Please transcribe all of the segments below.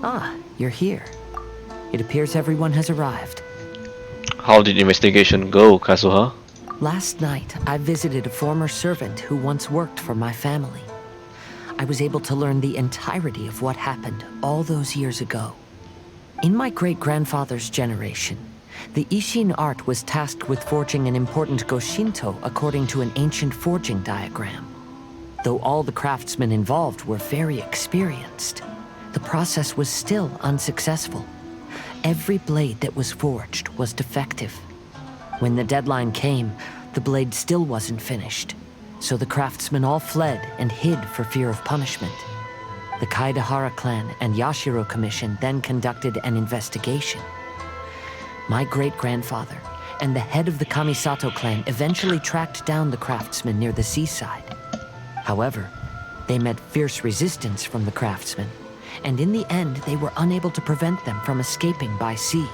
Ah, you're here. It appears everyone has arrived. How did investigation go, Kazuha? Last night, I visited a former servant who once worked for my family. I was able to learn the entirety of what happened all those years ago. In my great-grandfather's generation, the Ishin art was tasked with forging an important Goshinto according to an ancient forging diagram. Though all the craftsmen involved were very experienced, the process was still unsuccessful. Every blade that was forged was defective. When the deadline came, the blade still wasn't finished, so the craftsmen all fled and hid for fear of punishment. The Kaedehara clan and Yashiro Commission then conducted an investigation. My great-grandfather and the head of the Kamisato clan eventually tracked down the craftsmen near the seaside. However, they met fierce resistance from the craftsmen, and in the end they were unable to prevent them from escaping by sea.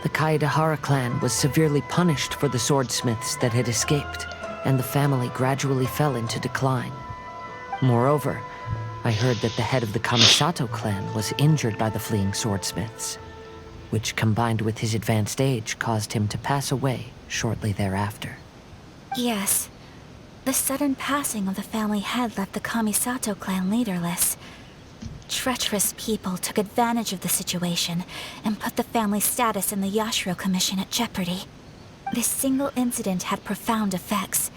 The Kaedehara clan was severely punished for the swordsmiths that had escaped, and the family gradually fell into decline. Moreover, I heard that the head of the Kamisato clan was injured by the fleeing swordsmiths, which combined with his advanced age caused him to pass away shortly thereafter. Yes. The sudden passing of the family head left the Kamisato clan leaderless. Treacherous people took advantage of the situation and put the family's status in the Yashiro Commission at jeopardy. This single incident had profound effects.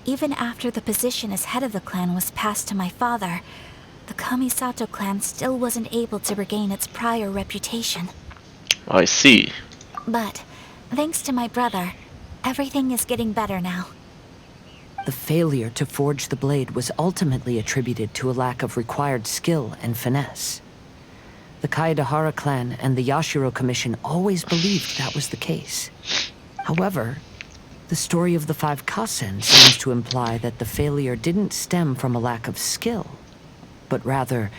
Even after the position as head of the clan was passed to my father, the Kamisato clan still wasn't able to regain its prior reputation. I see. But, thanks to my brother, everything is getting better now. The failure to forge the blade was ultimately attributed to a lack of required skill and finesse. The Kaedehara clan and the Yashiro Commission always believed that was the case. However, the story of the five Kasen seems to imply that the failure didn't stem from a lack of skill, but rather,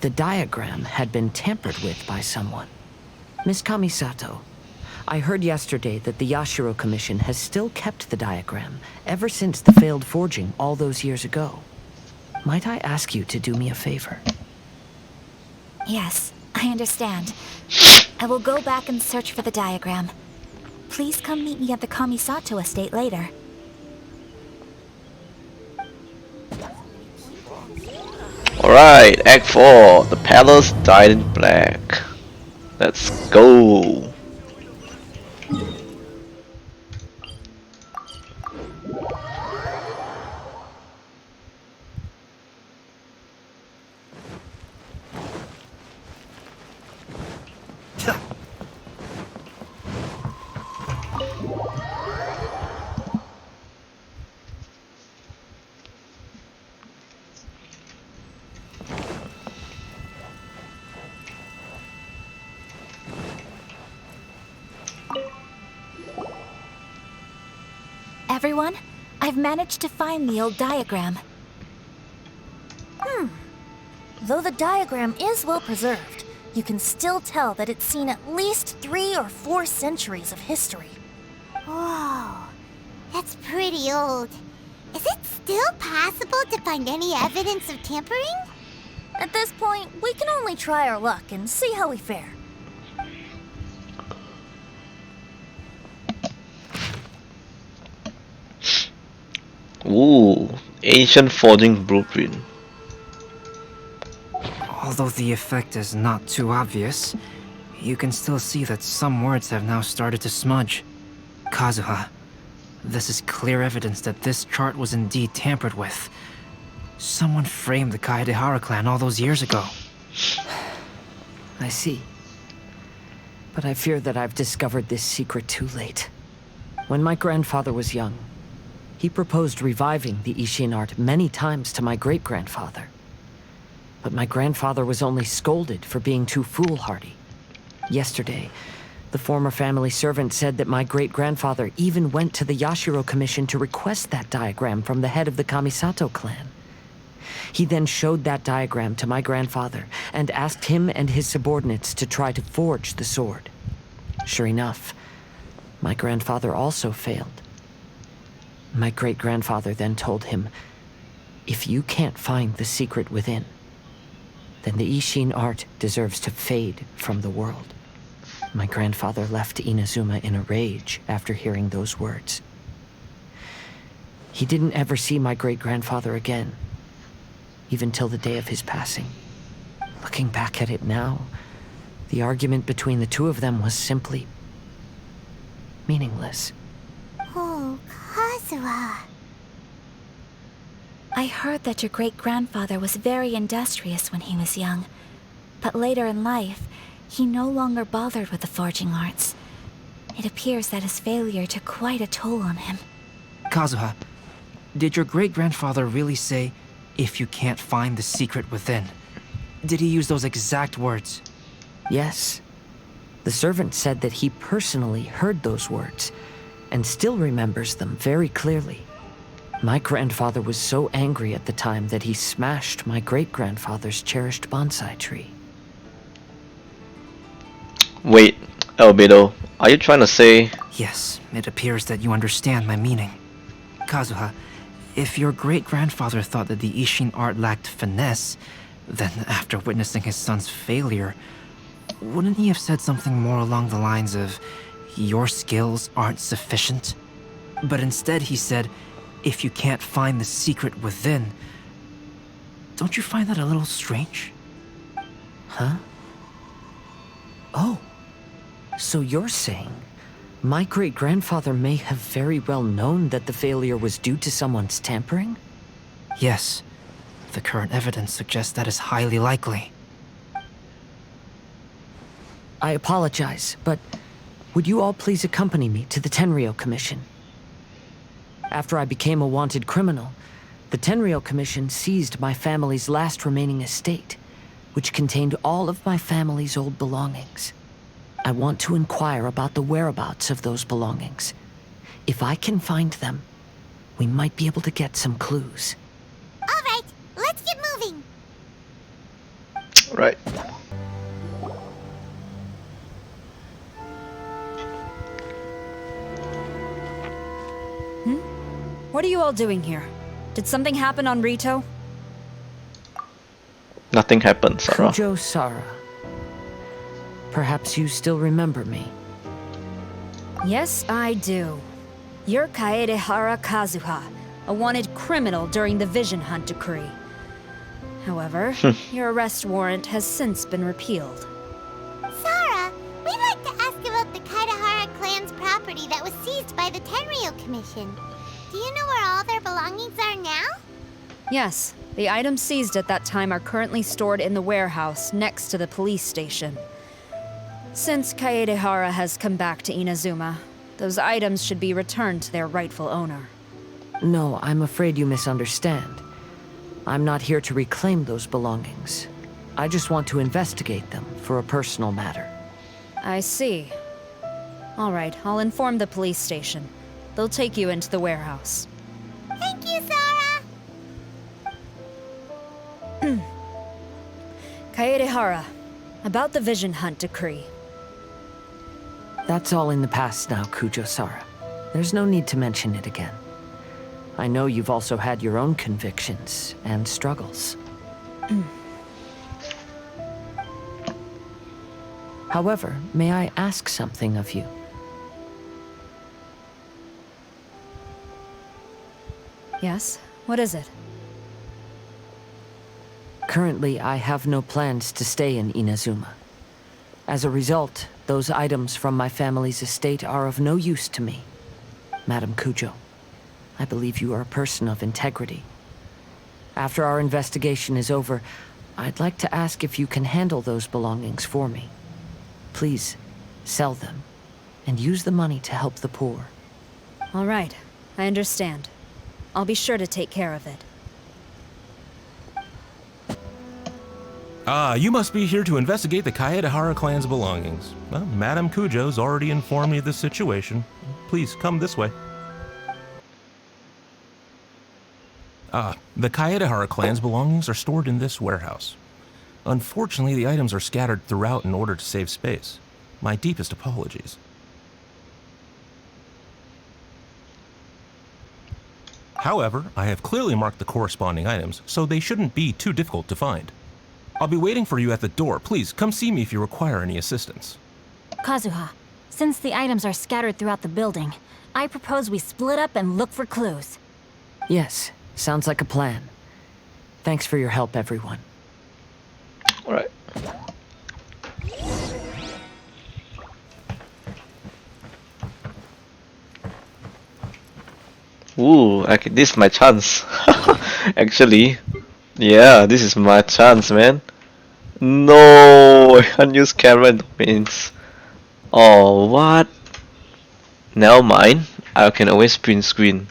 the diagram had been tampered with by someone. Miss Kamisato, I heard yesterday that the Yashiro Commission has still kept the diagram ever since the failed forging all those years ago. Might I ask you to do me a favor? Yes, I understand. I will go back and search for the diagram. Please come meet me at the Kamisato estate later. Alright, Act 4. The palace dyed in black. Let's go. Everyone, I've managed to find the old diagram. Though the diagram is well preserved, you can still tell that it's seen at least 3 or 4 centuries of history. Whoa, that's pretty old. Is it still possible to find any evidence of tampering? At this point, we can only try our luck and see how we fare. Ooh, ancient forging blueprint. Although the effect is not too obvious, you can still see that some words have now started to smudge. Kazuha, this is clear evidence that this chart was indeed tampered with. Someone framed the Kaedehara clan all those years ago. I see. But I fear that I've discovered this secret too late. When my grandfather was young, he proposed reviving the Ishin art many times to my great-grandfather. But my grandfather was only scolded for being too foolhardy. Yesterday, the former family servant said that my great-grandfather even went to the Yashiro Commission to request that diagram from the head of the Kamisato clan. He then showed that diagram to my grandfather and asked him and his subordinates to try to forge the sword. Sure enough, my grandfather also failed. My great-grandfather then told him, "If you can't find the secret within, then the Ishin art deserves to fade from the world. My grandfather left Inazuma in a rage after hearing those words. He didn't ever see my great-grandfather again, even till the day of his passing. Looking back at it now, the argument between the two of them was simply meaningless. Oh, Kazuha. I heard that your great-grandfather was very industrious when he was young, but later in life, he no longer bothered with the forging arts. It appears that his failure took quite a toll on him. Kazuha, did your great-grandfather really say, "If you can't find the secret within"? Did he use those exact words? Yes. The servant said that he personally heard those words, and still remembers them very clearly. My grandfather was so angry at the time that he smashed my great-grandfather's cherished bonsai tree. Wait, Albedo, are you trying to say... Yes, it appears that you understand my meaning. Kazuha, if your great-grandfather thought that the Ishin art lacked finesse, then after witnessing his son's failure, wouldn't he have said something more along the lines of, "Your skills aren't sufficient"? But instead he said, "If you can't find the secret within." Don't you find that a little strange? Huh? Oh. So you're saying my great-grandfather may have very well known that the failure was due to someone's tampering? Yes. The current evidence suggests that is highly likely. I apologize, but would you all please accompany me to the Tenrio Commission? After I became a wanted criminal, the Tenrio Commission seized my family's last remaining estate, which contained all of my family's old belongings. I want to inquire about the whereabouts of those belongings. If I can find them, we might be able to get some clues. All right, let's get moving. Right. What are you all doing here? Did something happen on Rito? Nothing happened, Sarah. Kujo Sara. Perhaps you still remember me. Yes, I do. You're Kaedehara Kazuha, a wanted criminal during the Vision Hunt decree. However, your arrest warrant has since been repealed. Sara, we'd like to ask about the Kaedehara clan's property that was seized by the Tenrio Commission. Do you know where all their belongings are now? Yes, the items seized at that time are currently stored in the warehouse next to the police station. Since Kaedehara has come back to Inazuma, those items should be returned to their rightful owner. No, I'm afraid you misunderstand. I'm not here to reclaim those belongings. I just want to investigate them for a personal matter. I see. All right, I'll inform the police station. They'll take you into the warehouse. Thank you, Sara! Kaedehara, about the Vision Hunt decree. That's all in the past now, Kujo Sara. There's no need to mention it again. I know you've also had your own convictions and struggles. However, may I ask something of you? Yes? What is it? Currently, I have no plans to stay in Inazuma. As a result, those items from my family's estate are of no use to me. Madam Kujo, I believe you are a person of integrity. After our investigation is over, I'd like to ask if you can handle those belongings for me. Please, sell them, and use the money to help the poor. All right, I understand. I'll be sure to take care of it. Ah, you must be here to investigate the Kaedehara clan's belongings. Well, Madame Kujo's already informed me of the situation. Please come this way. The Kaedehara clan's belongings are stored in this warehouse. Unfortunately, the items are scattered throughout in order to save space. My deepest apologies. However, I have clearly marked the corresponding items, so they shouldn't be too difficult to find. I'll be waiting for you at the door. Please, come see me if you require any assistance. Kazuha, since the items are scattered throughout the building, I propose we split up and look for clues. Yes, sounds like a plan. Thanks for your help, everyone. Alright. Ooh, this is my chance. Actually, yeah, this is my chance, man. No, I can't use camera domains. Oh, what? Never mind. I can always print screen.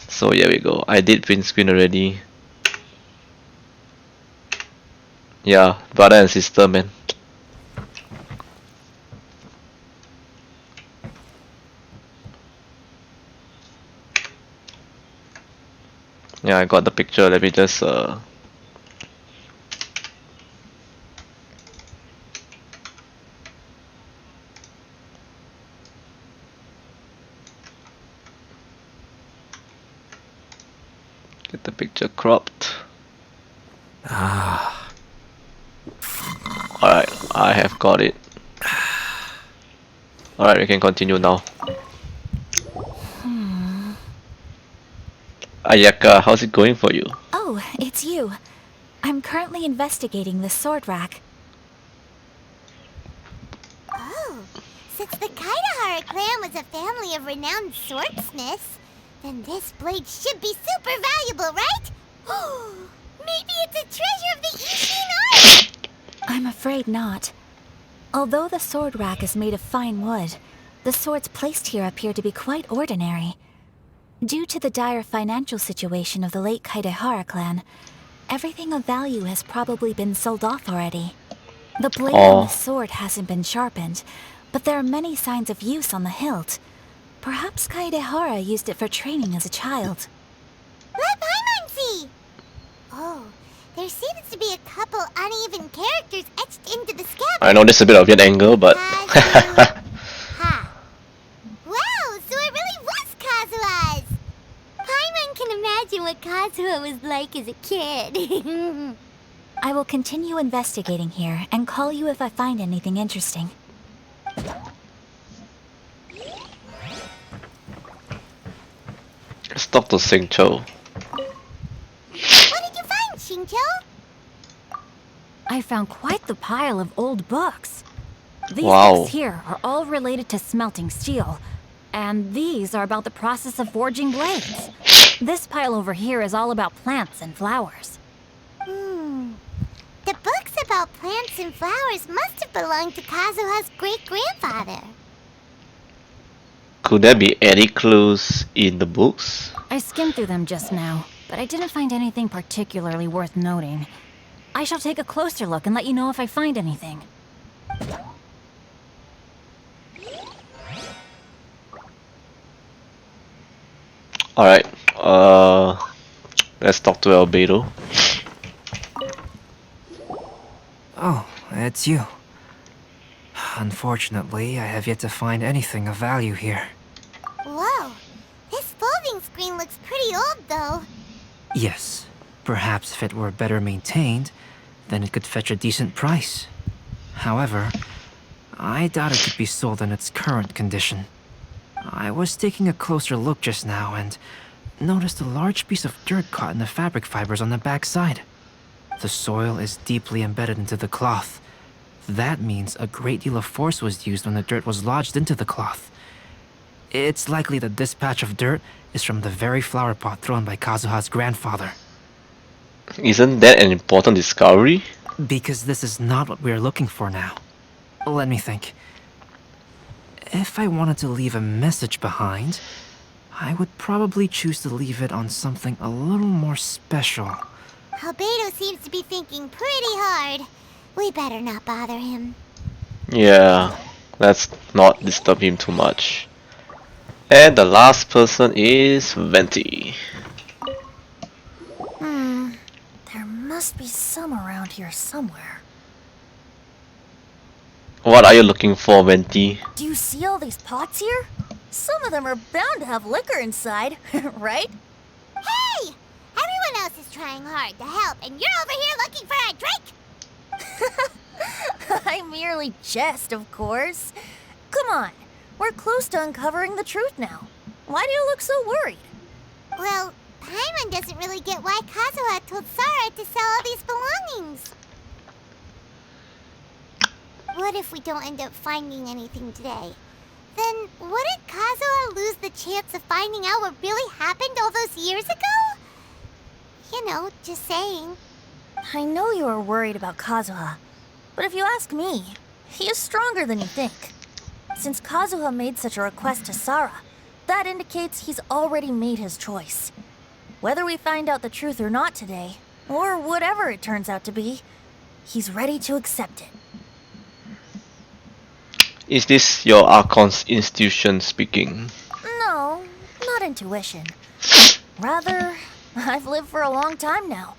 So here we go. I did print screen already. Yeah, brother and sister, man. Yeah, I got the picture. Let me just get the picture cropped. Alright, I have got it. Alright, we can continue now. Ayaka, how's it going for you? Oh, it's you. I'm currently investigating the sword rack. Oh, since the Kaidahara clan was a family of renowned swordsmiths, then this blade should be super valuable, right? Maybe it's a treasure of the Ishin art! I'm afraid not. Although the sword rack is made of fine wood, the swords placed here appear to be quite ordinary. Due to the dire financial situation of the late Kaidahara clan, everything of value has probably been sold off already. The blade on the sword hasn't been sharpened, but there are many signs of use on the hilt. Perhaps Kaidahara used it for training as a child. Let Paimon see! Oh, there seems to be a couple uneven characters etched into the scabbard. I know this is a bit of an angle, but Ha! Wow, so it really was Kazuha's! Paimon can imagine what Kazuha was like as a kid. I will continue investigating here and call you if I find anything interesting. let's talk to Singcho. What did you find, Shincho? I found quite the pile of old books. These Wow. books here are all related to smelting steel, and these are about the process of forging blades. This pile over here is all about plants and flowers. The books about plants and flowers must have belonged to Kazuha's great-grandfather. Could there be any clues in the books? I skimmed through them just now, but I didn't find anything particularly worth noting. I shall take a closer look and let you know if I find anything. Alright, let's talk to Albedo. Oh, it's you. Unfortunately, I have yet to find anything of value here. Whoa, this folding screen looks pretty old, though. Yes, perhaps if it were better maintained, then it could fetch a decent price. However, I doubt it could be sold in its current condition. I was taking a closer look just now and noticed a large piece of dirt caught in the fabric fibers on the back side. The soil is deeply embedded into the cloth. That means a great deal of force was used when the dirt was lodged into the cloth. It's likely that this patch of dirt is from the very flower pot thrown by Kazuha's grandfather. Isn't that an important discovery? Because this is not what we're looking for now. Let me think. If I wanted to leave a message behind, I would probably choose to leave it on something a little more special. Albedo seems to be thinking pretty hard. We better not bother him. Yeah, let's not disturb him too much. And the last person is Venti. There must be some around here somewhere. What are you looking for, Venti? Do you see all these pots here? Some of them are bound to have liquor inside, right? Hey! Everyone else is trying hard to help, and you're over here looking for a drink? I merely jest, of course. Come on, we're close to uncovering the truth now. Why do you look so worried? Well, Paimon doesn't really get why Kazuha told Sara to sell all these belongings. What if we don't end up finding anything today? Then wouldn't Kazuha lose the chance of finding out what really happened all those years ago? You know, just saying. I know you are worried about Kazuha, but if you ask me, he is stronger than you think. Since Kazuha made such a request to Sara, that indicates he's already made his choice. Whether we find out the truth or not today, or whatever it turns out to be, he's ready to accept it. Is this your Archon's institution speaking? No, not intuition. Rather, I've lived for a long time now,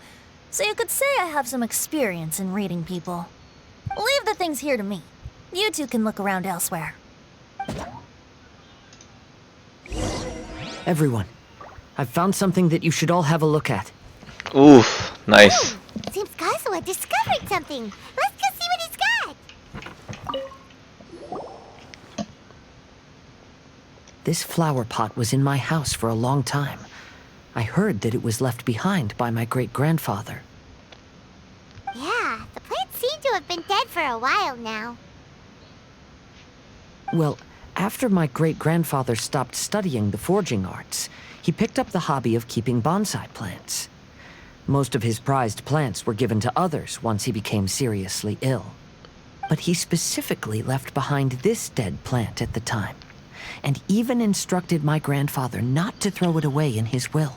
so you could say I have some experience in reading people. Leave the things here to me. You two can look around elsewhere. Everyone, I've found something that you should all have a look at. Oof, nice. Seems Kazuha discovered something. Let's go see what he's got. This flower pot was in my house for a long time. I heard that it was left behind by my great-grandfather. Yeah, the plants seem to have been dead for a while now. Well, after my great-grandfather stopped studying the forging arts, he picked up the hobby of keeping bonsai plants. Most of his prized plants were given to others once he became seriously ill. But he specifically left behind this dead plant at the time, and even instructed my grandfather not to throw it away in his will.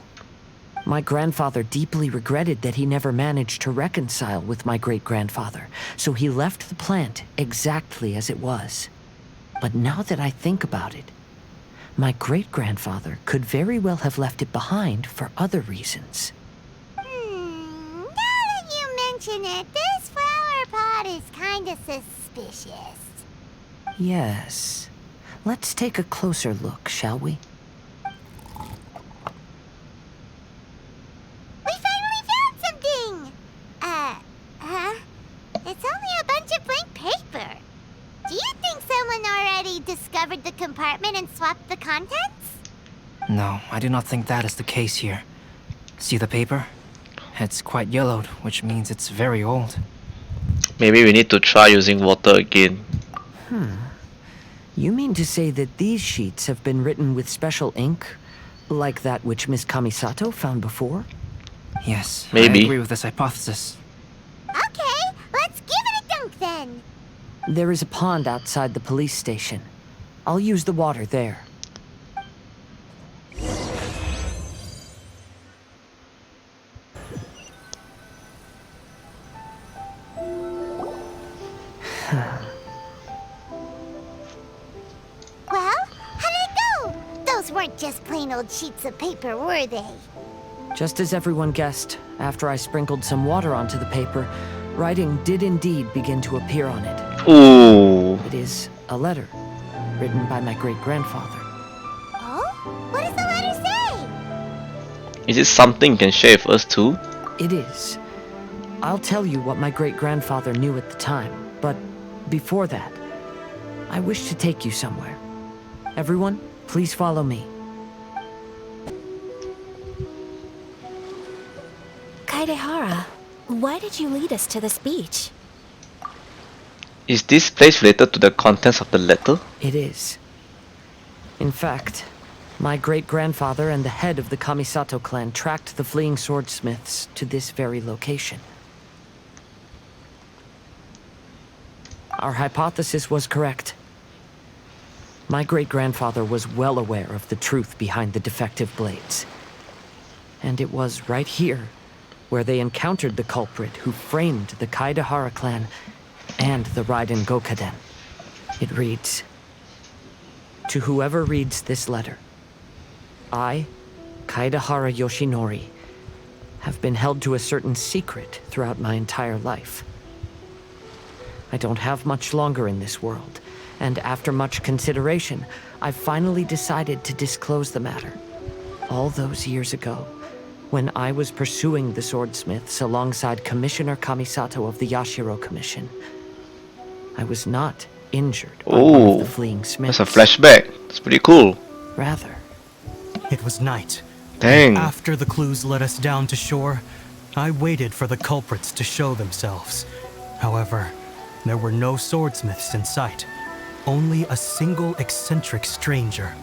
My grandfather deeply regretted that he never managed to reconcile with my great-grandfather, so he left the plant exactly as it was. But now that I think about it, my great-grandfather could very well have left it behind for other reasons. Now that you mention it, this flower pot is kinda suspicious. Yes. Let's take a closer look, shall we? We finally found something! It's only a bunch of blank paper. Do you think someone already discovered the compartment and swapped the contents? No, I do not think that is the case here. See the paper? It's quite yellowed, which means it's very old. Maybe we need to try using water again. You mean to say that these sheets have been written with special ink, like that which Miss Kamisato found before? Yes, Maybe. I agree with this hypothesis. Okay, let's give it a dunk then. There is a pond outside the police station. I'll use the water there. Well, how did it go? Those weren't just plain old sheets of paper, were they? Just as everyone guessed, after I sprinkled some water onto the paper, writing did indeed begin to appear on it. Ooh. It is a letter, written by my great-grandfather. Oh? What does the letter say? Is it something you can share with us too? It is. I'll tell you what my great-grandfather knew at the time, but before that, I wish to take you somewhere. Everyone, please follow me. Kaedehara, why did you lead us to this beach? Is this place related to the contents of the letter? It is. In fact, my great-grandfather and the head of the Kamisato clan tracked the fleeing swordsmiths to this very location. Our hypothesis was correct. My great-grandfather was well aware of the truth behind the defective blades. And it was right here where they encountered the culprit who framed the Kaedehara clan and the Raiden Gokaden. It reads, "To whoever reads this letter, I, Kaedehara Yoshinori, have been held to a certain secret throughout my entire life. I don't have much longer in this world, and after much consideration, I've finally decided to disclose the matter. All those years ago, When I was pursuing the swordsmiths alongside Commissioner Kamisato of the Yashiro Commission, I was not injured by one of Oh, the fleeing smiths. that's a flashback. It's pretty cool. Rather, It was night. Dang. After the clues led us down to shore, I waited for the culprits to show themselves. However, there were no swordsmiths in sight, only a single eccentric stranger.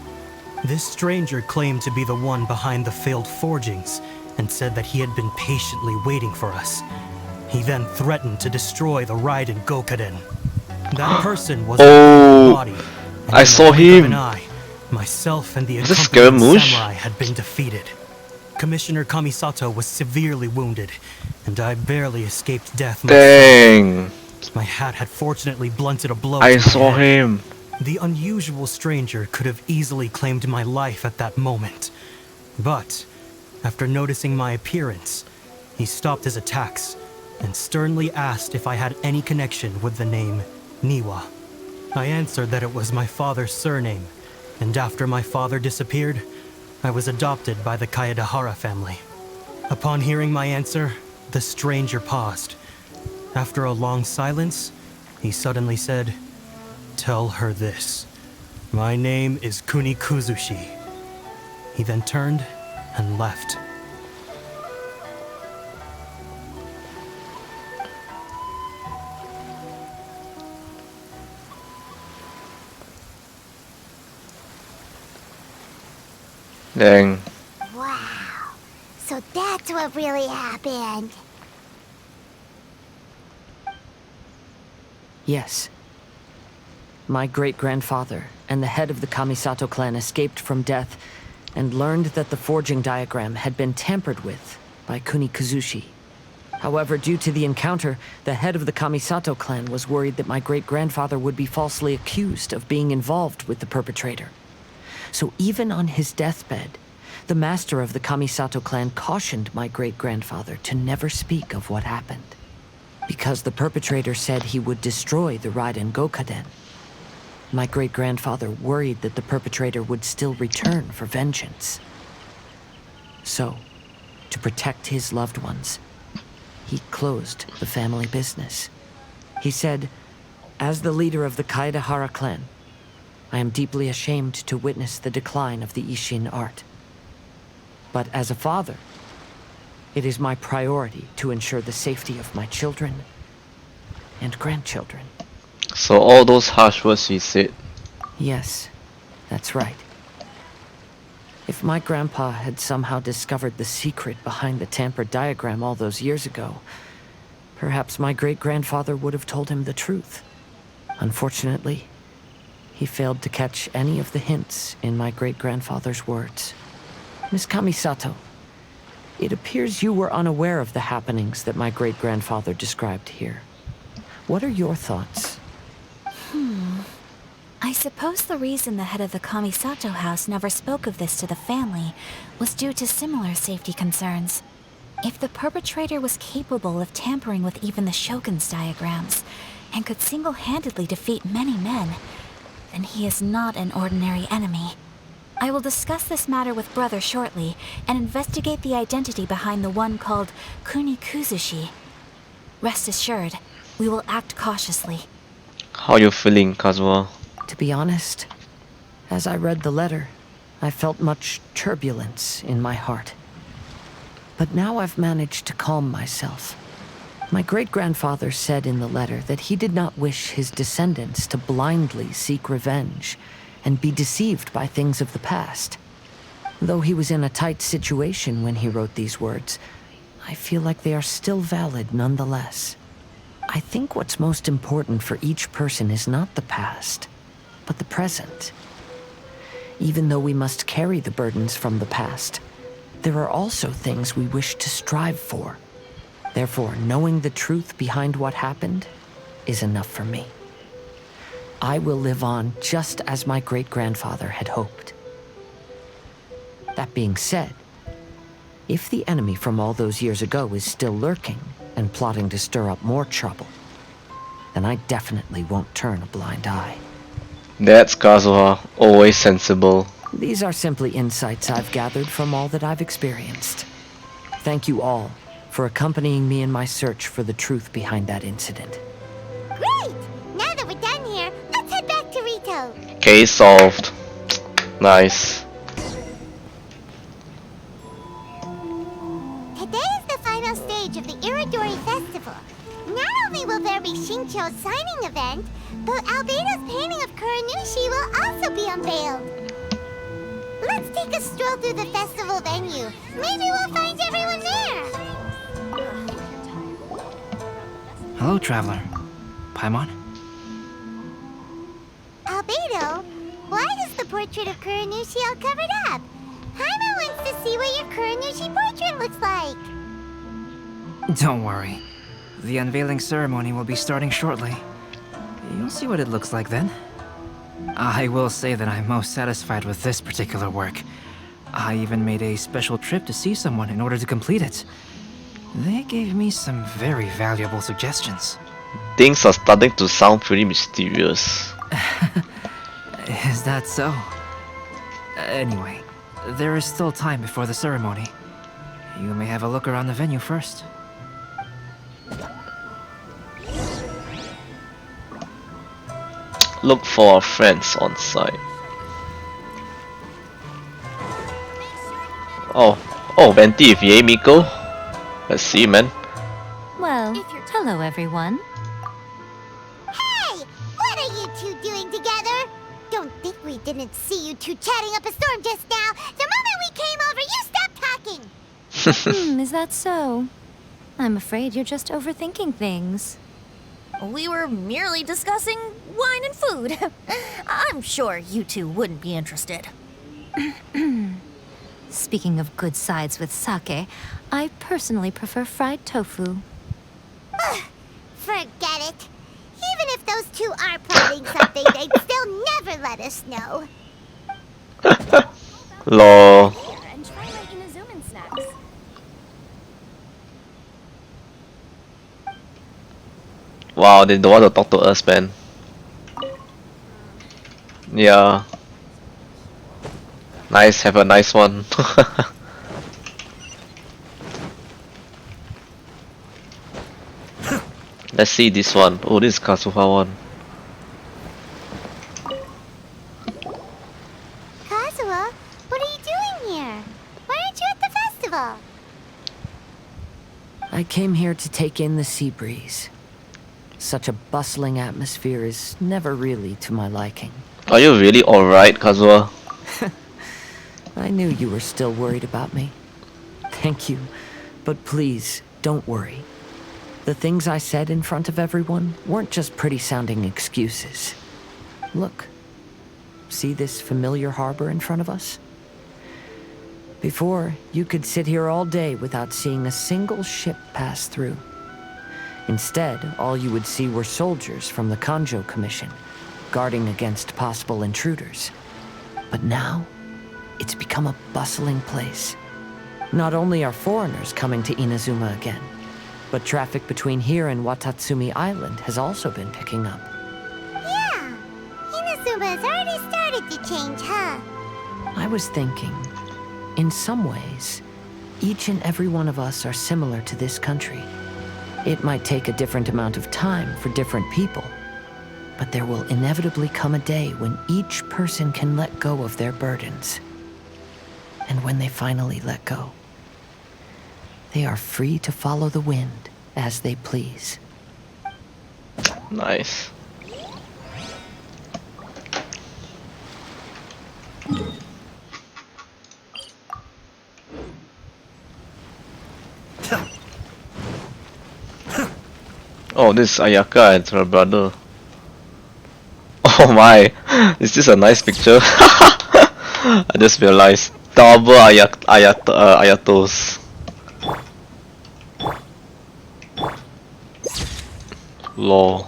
This stranger claimed to be the one behind the failed forgings and said that he had been patiently waiting for us. He then threatened to destroy the Raiden Gokaden. That person was Oh, a body. and I in the saw blink of him. an eye, myself and the Was this accompanying Scaramouche? samurai had been defeated. Commissioner Kamisato was severely wounded, and I barely escaped death myself. Dang. My hat had fortunately blunted a blow I to my saw head. him. The unusual stranger could have easily claimed my life at that moment. But, after noticing my appearance, he stopped his attacks and sternly asked if I had any connection with the name Niwa. I answered that it was my father's surname, and after my father disappeared, I was adopted by the Kaedahara family. Upon hearing my answer, the stranger paused. After a long silence, he suddenly said, "Tell her this. My name is Kuni Kuzushi." He then turned and left. Dang. Wow. So that's what really happened. yes. My great-grandfather and the head of the Kamisato clan escaped from death and learned that the forging diagram had been tampered with by Kuni Kuzushi. However, due to the encounter, the head of the Kamisato clan was worried that my great-grandfather would be falsely accused of being involved with the perpetrator. So even on his deathbed, the master of the Kamisato clan cautioned my great-grandfather to never speak of what happened, because the perpetrator said he would destroy the Raiden Gokaden. My great-grandfather worried that the perpetrator would still return for vengeance. So, to protect his loved ones, he closed the family business. He said, "As the leader of the Kaedahara clan, I am deeply ashamed to witness the decline of the Ishin art. But as a father, it is my priority to ensure the safety of my children and grandchildren." So all those harsh words he said. Yes, that's right. If my grandpa had somehow discovered the secret behind the tampered diagram all those years ago, perhaps my great-grandfather would have told him the truth. Unfortunately, he failed to catch any of the hints in my great-grandfather's words. Miss Kamisato, it appears you were unaware of the happenings that my great-grandfather described here. What are your thoughts? I suppose the reason the head of the Kamisato house never spoke of this to the family was due to similar safety concerns. If the perpetrator was capable of tampering with even the Shogun's diagrams, and could single-handedly defeat many men, then he is not an ordinary enemy. I will discuss this matter with Brother shortly, and investigate the identity behind the one called Kuni Kuzushi. Rest assured, we will act cautiously. How you feeling, Kazuha? To be honest, as I read the letter, I felt much turbulence in my heart. But now I've managed to calm myself. My great-grandfather said in the letter that he did not wish his descendants to blindly seek revenge and be deceived by things of the past. Though he was in a tight situation when he wrote these words, I feel like they are still valid nonetheless. I think what's most important for each person is not the past, but the present. Even though we must carry the burdens from the past, there are also things we wish to strive for. Therefore, knowing the truth behind what happened is enough for me. I will live on just as my great-grandfather had hoped. That being said, if the enemy from all those years ago is still lurking and plotting to stir up more trouble, then I definitely won't turn a blind eye. That's Kazuha, always sensible. These are simply insights I've gathered from all that I've experienced. thank you all for accompanying me in my search for the truth behind that incident. Great! Now that we're done here, let's head back to Rito. Case solved. Nice. Today is the final stage of the Iridori Festival. Not only will there be Shincho's signing event, but Albedo's painting of Kuranushi will also be unveiled. Let's take a stroll through the festival venue. Maybe we'll find everyone there. Hello, traveler. Paimon? Albedo, why is the portrait of Kuranushi all covered up? Paimon wants to see what your Kuranushi portrait looks like. Don't worry. The unveiling ceremony will be starting shortly. You'll see what it looks like then. I will say that I'm most satisfied with this particular work. I even made a special trip to see someone in order to complete it. They gave me some very valuable suggestions. Things are starting to sound pretty mysterious. Is that so? Anyway, there is still time before the ceremony. You may have a look around the venue first. Look for our friends on site. Oh, Venti, if Yae Miko. Let's see, man. Well, hello everyone. Hey! What are you two doing together? Don't think we didn't see you two chatting up a storm just now. The moment we came over, you stopped talking. Is that so? I'm afraid you're just overthinking things. We were merely discussing wine and food. I'm sure you two wouldn't be interested. Speaking of good sides with sake, I personally prefer fried tofu. Forget it. Even if those two are plotting something, they'd still never let us know. Lol. And try my Inazuman snacks. Wow, they don't want to talk to us, man. Yeah. Nice, have a nice one. Let's see this one. Oh, this is Kazuha one. Kazuha, what are you doing here? Why aren't you at the festival? I came here to take in the sea breeze. Such a bustling atmosphere is never really to my liking. Are you really alright, Kazuha? I knew you were still worried about me. Thank you, but please, don't worry. The things I said in front of everyone weren't just pretty-sounding excuses. Look. See this familiar harbor in front of us? Before, you could sit here all day without seeing a single ship pass through. Instead, all you would see were soldiers from the Tenrio Commission, guarding against possible intruders. But now, it's become a bustling place. Not only are foreigners coming to Inazuma again, but traffic between here and Watatsumi Island has also been picking up. Yeah, Inazuma has already started to change, huh? I was thinking, in some ways, each and every one of us are similar to this country. It might take a different amount of time for different people, but there will inevitably come a day when each person can let go of their burdens. And when they finally let go, they are free to follow the wind as they please. Nice. Oh, this is Ayaka and her brother. Oh my, is this a nice picture? I just realized double Ayatos. Lol.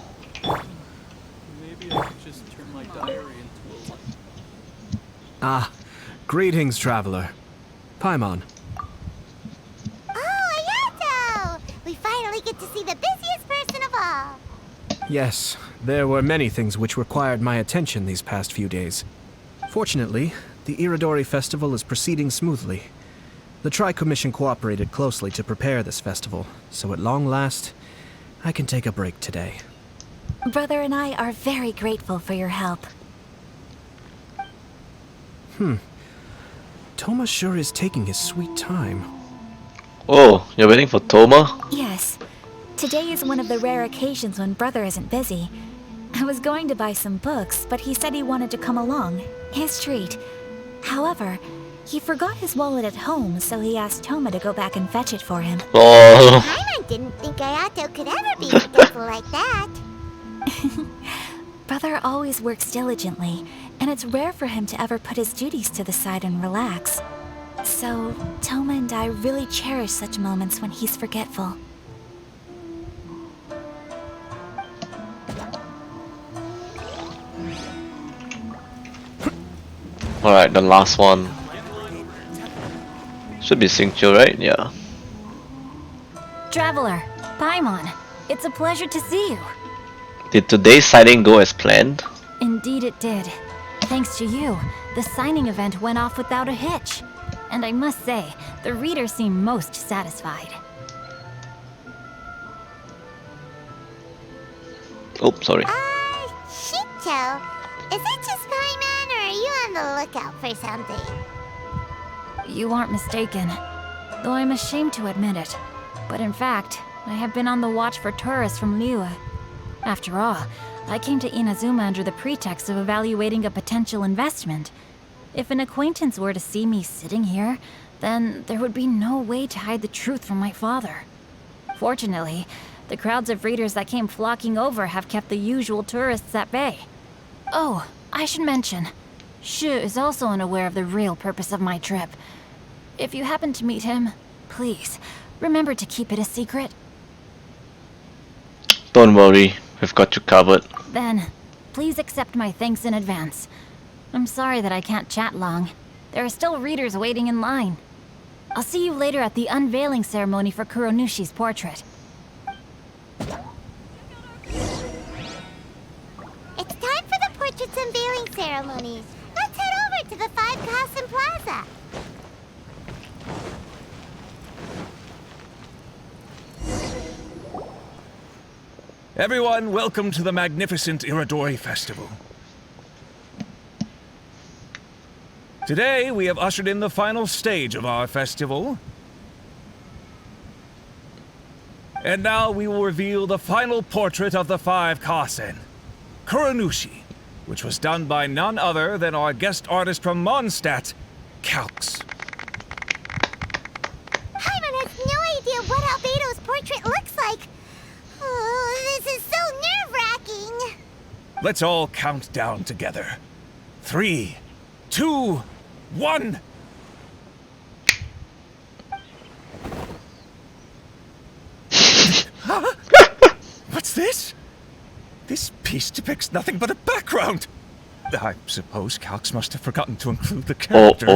Maybe I could just turn my diary into a... Ah, greetings, traveler. Paimon. Oh, Ayato! We finally get to see the busiest person of all. Yes, there were many things which required my attention these past few days. Fortunately, the Iridori festival is proceeding smoothly. The Tri-Commission cooperated closely to prepare this festival, so at long last, I can take a break today. Brother and I are very grateful for your help. Toma sure is taking his sweet time. Oh, you're waiting for Toma? Yes. Today is one of the rare occasions when Brother isn't busy. I was going to buy some books, but he said he wanted to come along. His treat. However, he forgot his wallet at home, so he asked Toma to go back and fetch it for him. Oh. Paimon didn't think Ayato could ever be forgetful like that. Brother always works diligently, and it's rare for him to ever put his duties to the side and relax. So, Toma and I really cherish such moments when he's forgetful. Alright, the last one. Should be Xingqiu, right? Yeah. Traveler, Paimon, it's a pleasure to see you. Did today's sighting go as planned? Indeed it did. Thanks to you, the signing event went off without a hitch. And I must say, the readers seem most satisfied. Oh, sorry. Shito, is it just Paimon, or are you on the lookout for something? You aren't mistaken, though I'm ashamed to admit it. But in fact, I have been on the watch for tourists from Liyue. After all, I came to Inazuma under the pretext of evaluating a potential investment. If an acquaintance were to see me sitting here, then there would be no way to hide the truth from my father. Fortunately, the crowds of readers that came flocking over have kept the usual tourists at bay. Oh, I should mention, Shu is also unaware of the real purpose of my trip. If you happen to meet him, please, remember to keep it a secret. Don't worry, we've got you covered. Then, please accept my thanks in advance. I'm sorry that I can't chat long. There are still readers waiting in line. I'll see you later at the Unveiling Ceremony for Kuronushi's portrait. It's time for the portrait's unveiling ceremony. Let's head over to the Five Kasen Plaza. Everyone, welcome to the magnificent Iridori Festival. Today, we have ushered in the final stage of our festival. And now we will reveal the final portrait of the Five Kasen, Kuronushi, which was done by none other than our guest artist from Mondstadt, Calx. Paimon has no idea what Albedo's portrait looks like. Oh, this is so nerve-wracking. Let's all count down together. 3, 2, 1. Huh? What's this? This piece depicts nothing but a background. I suppose Calx must have forgotten to include the character.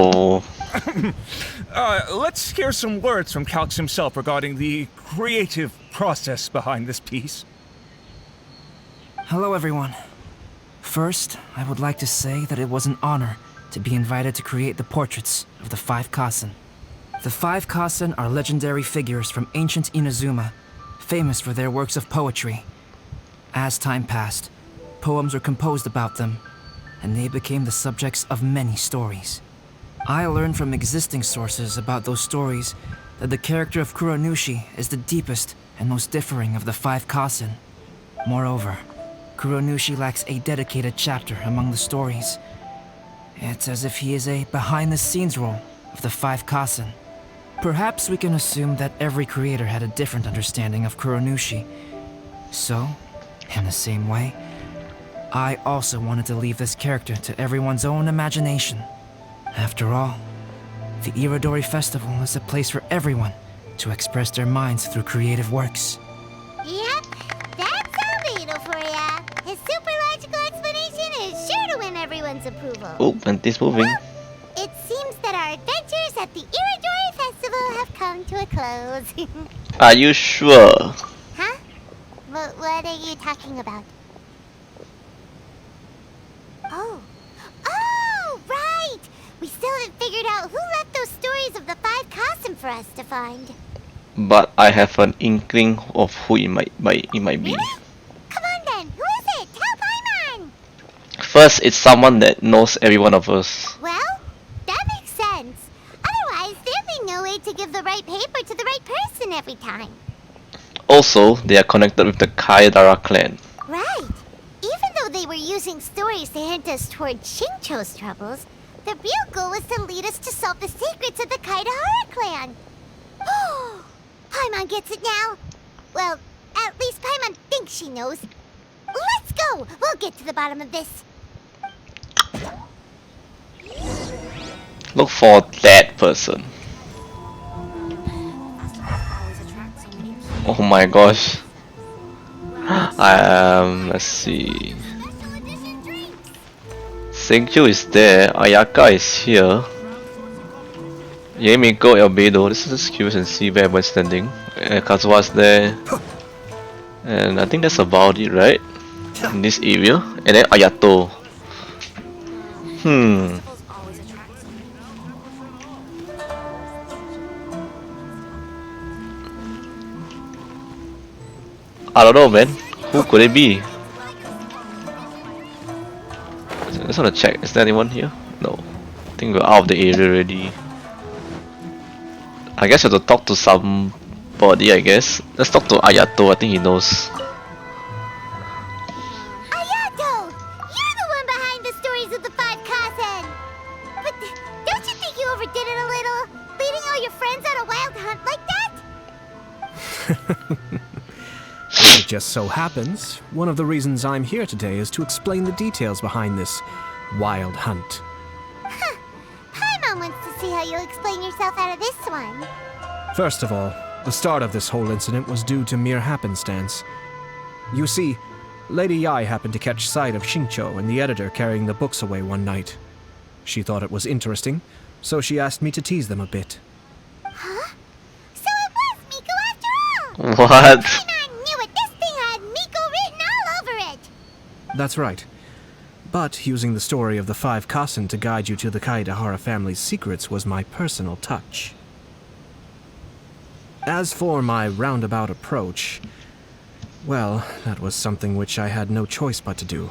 Let's hear some words from Calx himself regarding the creative process behind this piece. Hello, everyone. First, I would like to say that it was an honor to be invited to create the portraits of the Five Kasen. The Five Kasen are legendary figures from ancient Inazuma, famous for their works of poetry. As time passed, poems were composed about them, and they became the subjects of many stories. I learned from existing sources about those stories that the character of Kuronushi is the deepest and most differing of the Five Kasen. Moreover, Kuronushi lacks a dedicated chapter among the stories. It's as if he is a behind-the-scenes role of the Five Kasen. Perhaps we can assume that every creator had a different understanding of Kuronushi. So, in the same way, I also wanted to leave this character to everyone's own imagination. After all, the Iridori Festival is a place for everyone to express their minds through creative works. Yep, that's Albedo for ya. His super logical explanation is sure to win everyone's approval. Oh, and this moving. Well, it seems that our adventures at the Iridori Festival have come to a close. Are you sure? Huh? What are you talking about? Oh, right! We still haven't figured out who left those stories of the Five Kasen for us to find. But I have an inkling of who it might be. Really? Come on then, who is it? Tell Paimon! First, it's someone that knows every one of us. Well, that makes sense. Otherwise, there'd be no way to give the right paper to the right person every time. Also, they are connected with the Kaedara clan. Right. Even though they were using stories to hint us toward Shincho's troubles, the real goal was to lead us to solve the secrets of the Kaedahara clan. Oh, Paimon gets it now. Well, at least Paimon thinks she knows. Let's go! We'll get to the bottom of this. Look for that person. Oh my gosh. Let's see. Senkyu is there. Ayaka is here. Yemiko, Albedo. This is Hues and see where everyone's standing. Kazuha's there. And I think that's about it, right? In this area. And then Ayato. I don't know, man. Who could it be? I just want to check. Is there anyone here? No. I think we're out of the area already. I guess we have to talk to somebody, I guess. Let's talk to Ayato. I think he knows. Ayato! You're the one behind the stories of the 5 Kasen! But don't you think you overdid it a little? Leading all your friends on a wild hunt like that? It just so happens, one of the reasons I'm here today is to explain the details behind this wild hunt. Huh. Paimon wants to see how you'll explain yourself out of this one. First of all, the start of this whole incident was due to mere happenstance. You see, Lady Yai happened to catch sight of Shincho and the editor carrying the books away one night. She thought it was interesting, so she asked me to tease them a bit. Huh? So it was Miko after all! What? Paimon knew it! This thing had Miko written all over it! That's right. But using the story of the 5 Kasen to guide you to the Kaedahara family's secrets was my personal touch. As for my roundabout approach, well, that was something which I had no choice but to do.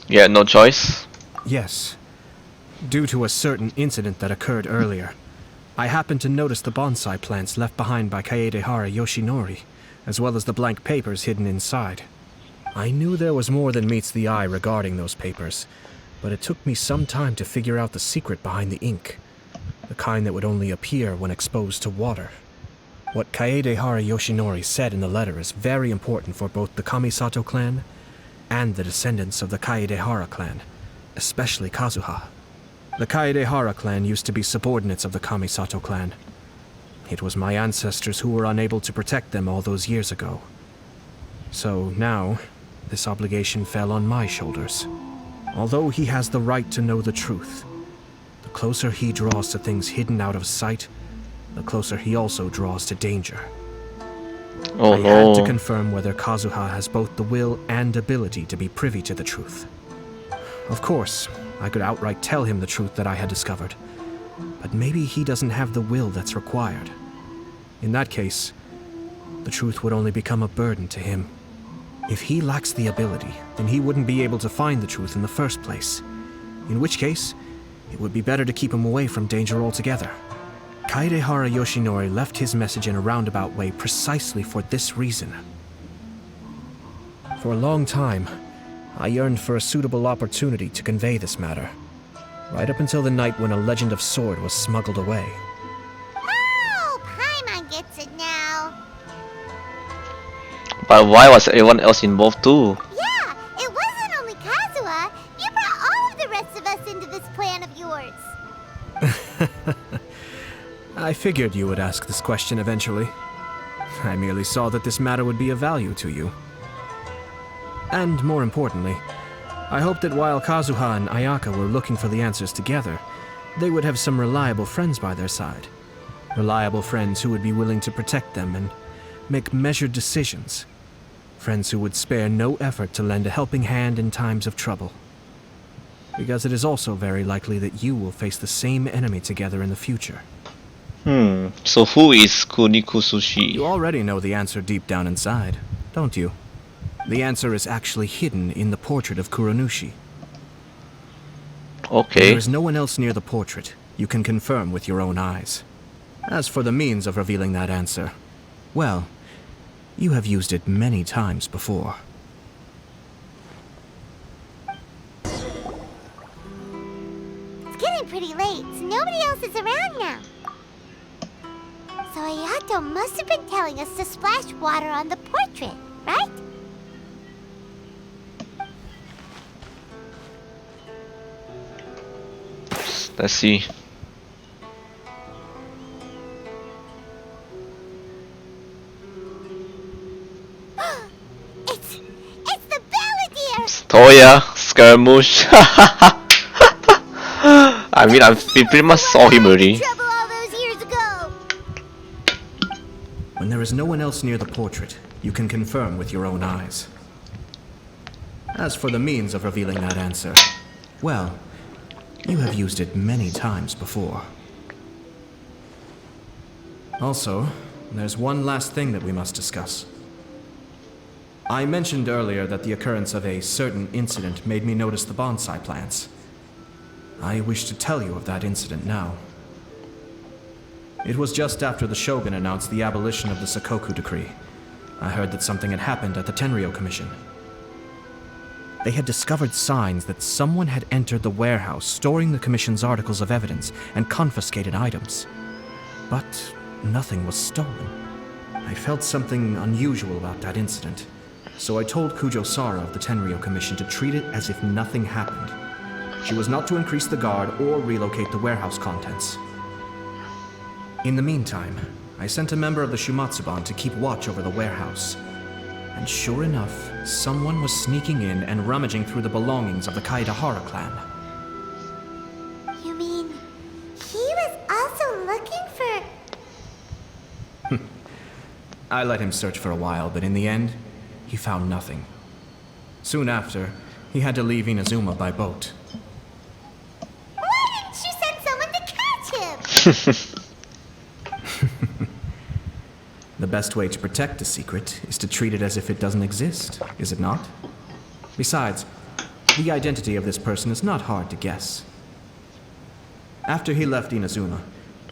Yeah, no choice. Yes. Due to a certain incident that occurred earlier, I happened to notice the bonsai plants left behind by Kaedehara Yoshinori, as well as the blank papers hidden inside. I knew there was more than meets the eye regarding those papers, but it took me some time to figure out the secret behind the ink, the kind that would only appear when exposed to water. What Kaedehara Yoshinori said in the letter is very important for both the Kamisato clan and the descendants of the Kaedehara clan, especially Kazuha. The Kaedehara clan used to be subordinates of the Kamisato clan. It was my ancestors who were unable to protect them all those years ago. So now, this obligation fell on my shoulders. Although he has the right to know the truth, the closer he draws to things hidden out of sight, the closer he also draws to danger. Oh I had to no. confirm whether Kazuha has both the will and ability to be privy to the truth. Of course, I could outright tell him the truth that I had discovered, but maybe he doesn't have the will that's required. In that case, the truth would only become a burden to him. If he lacks the ability, then he wouldn't be able to find the truth in the first place. In which case, it would be better to keep him away from danger altogether. Kaedehara Yoshinori left his message in a roundabout way precisely for this reason. For a long time, I yearned for a suitable opportunity to convey this matter, right up until the night when a legend of sword was smuggled away. Oh, Paimon gets it now. But why was everyone else involved too? Yeah, it wasn't only Kazuha. You brought all of the rest of us into this plan of yours. I figured you would ask this question eventually. I merely saw that this matter would be of value to you. And more importantly, I hoped that while Kazuha and Ayaka were looking for the answers together, they would have some reliable friends by their side. Reliable friends who would be willing to protect them and make measured decisions. Friends who would spare no effort to lend a helping hand in times of trouble. because it is also very likely that you will face the same enemy together in the future. So who is Kuniko Sushi? You already know the answer deep down inside, don't you? The answer is actually hidden in the portrait of Kuronushi. Okay. There is no one else near the portrait. You can confirm with your own eyes. As for the means of revealing that answer, well, you have used it many times before. It's getting pretty late, so nobody else is around now. So Ayato must have been telling us to splash water on the portrait, right? Let's see. It's the Balladeer! Toya, Scaramouche. I mean, we pretty much saw him already. Trouble all those years ago. When there is no one else near the portrait, you can confirm with your own eyes. As for the means of revealing that answer, well, you have used it many times before. Also, there's one last thing that we must discuss. I mentioned earlier that the occurrence of a certain incident made me notice the bonsai plants. I wish to tell you of that incident now. It was just after the Shogun announced the abolition of the Sakoku decree. I heard that something had happened at the Tenrio Commission. They had discovered signs that someone had entered the warehouse storing the Commission's articles of evidence and confiscated items. But nothing was stolen. I felt something unusual about that incident, so I told Kujo Sara of the Tenrio Commission to treat it as if nothing happened. She was not to increase the guard or relocate the warehouse contents. In the meantime, I sent a member of the Shumatsuban to keep watch over the warehouse. And sure enough, someone was sneaking in and rummaging through the belongings of the Kaedahara clan. You mean he was also looking for... I let him search for a while, but in the end, he found nothing. Soon after, he had to leave Inazuma by boat. Why didn't you send someone to catch him? The best way to protect a secret is to treat it as if it doesn't exist, is it not? Besides, the identity of this person is not hard to guess. After he left Inazuma,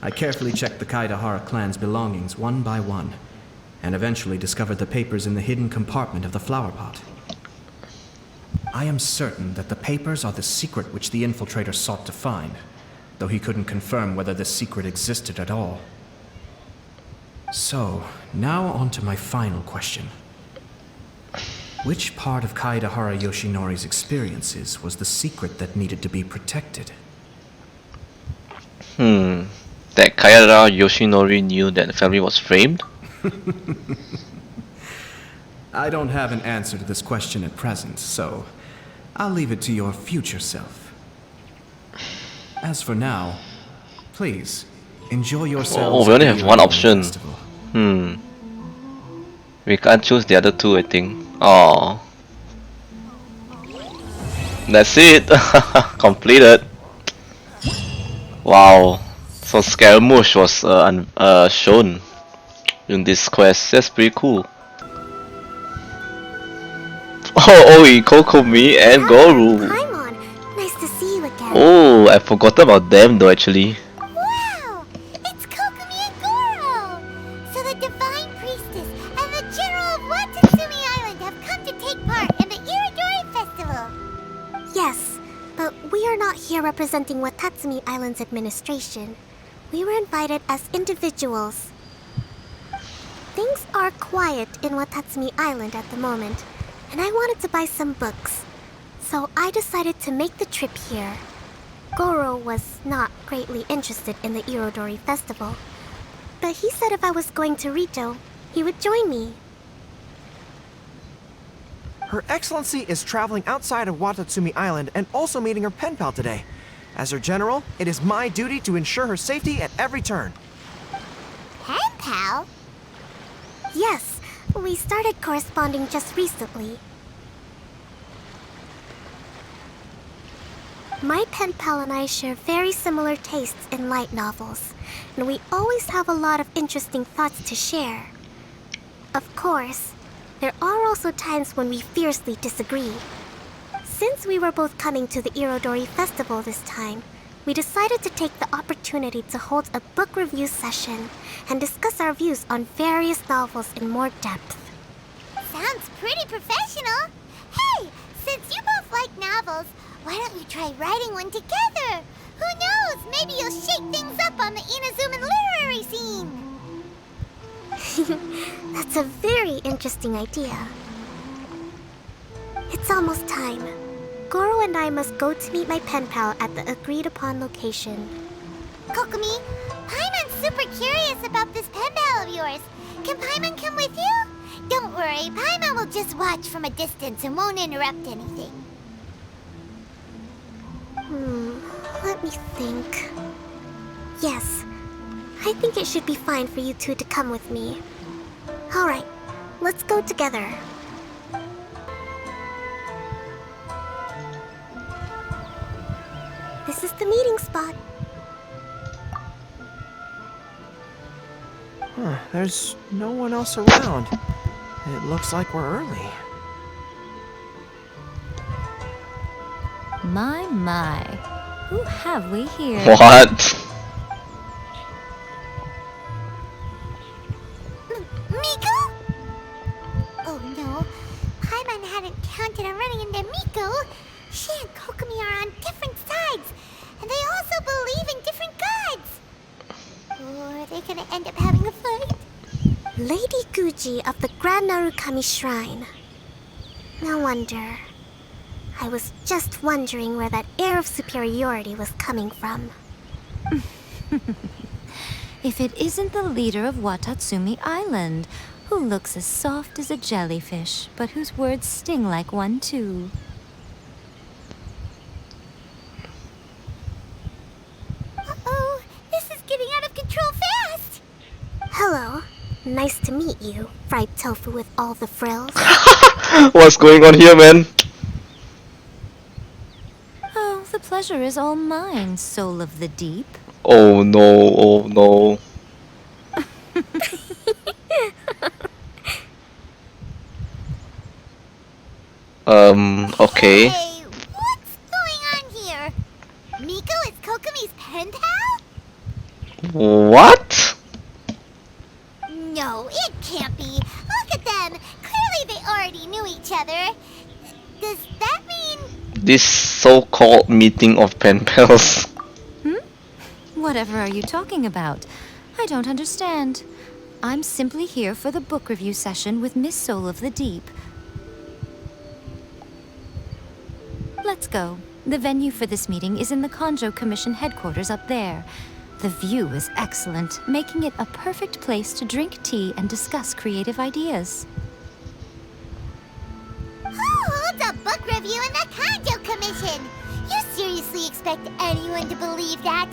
I carefully checked the Kaedahara clan's belongings one by one, and eventually discovered the papers in the hidden compartment of the flower pot. I am certain that the papers are the secret which the infiltrator sought to find, though he couldn't confirm whether this secret existed at all. So, now on to my final question. Which part of Kaedahara Yoshinori's experiences was the secret that needed to be protected? That Kaedahara Yoshinori knew that the family was framed? I don't have an answer to this question at present, so I'll leave it to your future self. As for now, please, enjoy yourselves. Oh, we only have one option. Festival. We can't choose the other two, I think. Oh, that's it. Completed. Wow. So Scaramouche was shown in this quest. That's pretty cool. Oh, Oi, Kokomi and Goru. Paimon, nice to see you again. Oh, I forgot about them though actually. Wow! It's Kokomi and Goro! So the Divine Priestess and the General of Watatsumi Island have come to take part in the Iridori Festival. Yes, but we are not here representing Watatsumi Island's administration. We were invited as individuals. Things are quiet in Watatsumi Island at the moment, and I wanted to buy some books. So I decided to make the trip here. Goro was not greatly interested in the Irodori Festival, but he said if I was going to Rito, he would join me. Her Excellency is traveling outside of Watatsumi Island and also meeting her pen pal today. As her general, it is my duty to ensure her safety at every turn. Pen pal? Yes, we started corresponding just recently. My pen pal and I share very similar tastes in light novels, and we always have a lot of interesting thoughts to share. Of course, there are also times when we fiercely disagree. Since we were both coming to the Irodori Festival this time, we decided to take the opportunity to hold a book review session and discuss our views on various novels in more depth. Sounds pretty professional. Hey, since you both like novels, why don't you try writing one together? Who knows? Maybe you'll shake things up on the Inazuman literary scene. That's a very interesting idea. It's almost time. Goro and I must go to meet my pen pal at the agreed-upon location. Kokomi, Paimon's super curious about this pen pal of yours. Can Paimon come with you? Don't worry, Paimon will just watch from a distance and won't interrupt anything. Let me think. Yes, I think it should be fine for you two to come with me. Alright, let's go together. This is the meeting spot. There's no one else around. It looks like we're early. My. Who have we here? What? Miko? Oh no, Paimon hadn't counted on running into Miko. She and Kokomi are on different sides, and they also believe in different gods. Or are they gonna end up having a fight? Lady Guji of the Grand Narukami Shrine. No wonder. I was just wondering where that air of superiority was coming from. If it isn't the leader of Watatsumi Island, who looks as soft as a jellyfish, but whose words sting like one too. Uh-oh, this is getting out of control fast! Hello. Nice to meet you, fried tofu with all the frills. What's going on here, man? Oh, the pleasure is all mine, soul of the deep. Oh no, oh no. Okay. Hey, what's going on here? Miko is Kokomi's pen pal? What? No, it can't be. Look at them. Clearly they already knew each other. Does that mean... This so-called meeting of pen pals. Whatever are you talking about? I don't understand. I'm simply here for the book review session with Miss Soul of the Deep. Let's go. The venue for this meeting is in the Tenrio Commission headquarters up there. The view is excellent, making it a perfect place to drink tea and discuss creative ideas. Who holds a book review in the Tenrio Commission? You seriously expect anyone to believe that?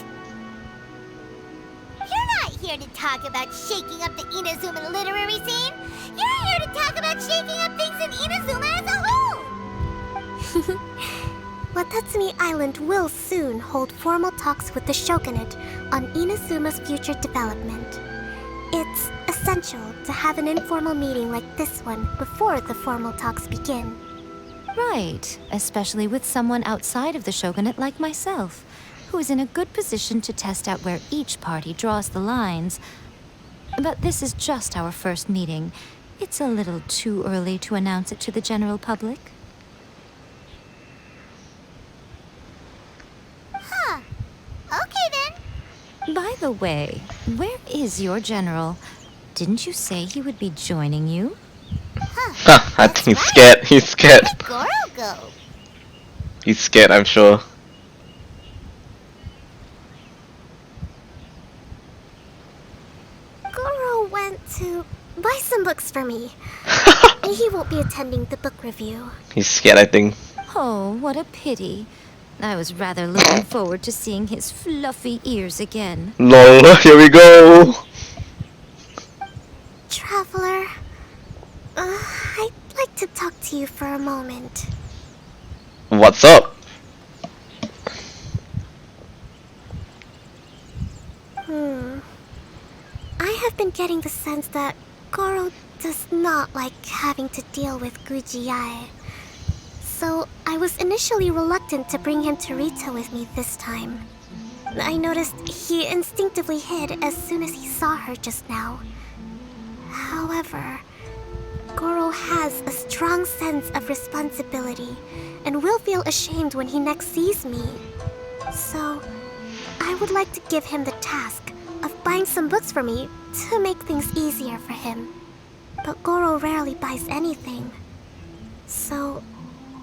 You're not here to talk about shaking up the Inazuman literary scene. You're here to talk about shaking up things in Inazuma as a whole. Watatsumi Island will soon hold formal talks with the shogunate on Inazuma's future development. It's essential to have an informal meeting like this one before the formal talks begin. Right, especially with someone outside of the shogunate like myself, who is in a good position to test out where each party draws the lines. But this is just our first meeting. It's a little too early to announce it to the general public. Huh. Okay then. By the way, where is your general? Didn't you say he would be joining you? I think he's scared. He's scared. Where did Goro go? He's scared, I'm sure. Goro went to buy some books for me. He won't be attending the book review. He's scared, I think. Oh, what a pity. I was rather looking forward to seeing his fluffy ears again. Lol, here we go. Traveler, I'd like to talk to you for a moment. What's up? getting the sense that Goro does not like having to deal with Gujiae. So I was initially reluctant to bring him to Rito with me this time. I noticed he instinctively hid as soon as he saw her just now. However, Goro has a strong sense of responsibility and will feel ashamed when he next sees me. So, I would like to give him the task of buying some books for me to make things easier for him. But Goro rarely buys anything. So,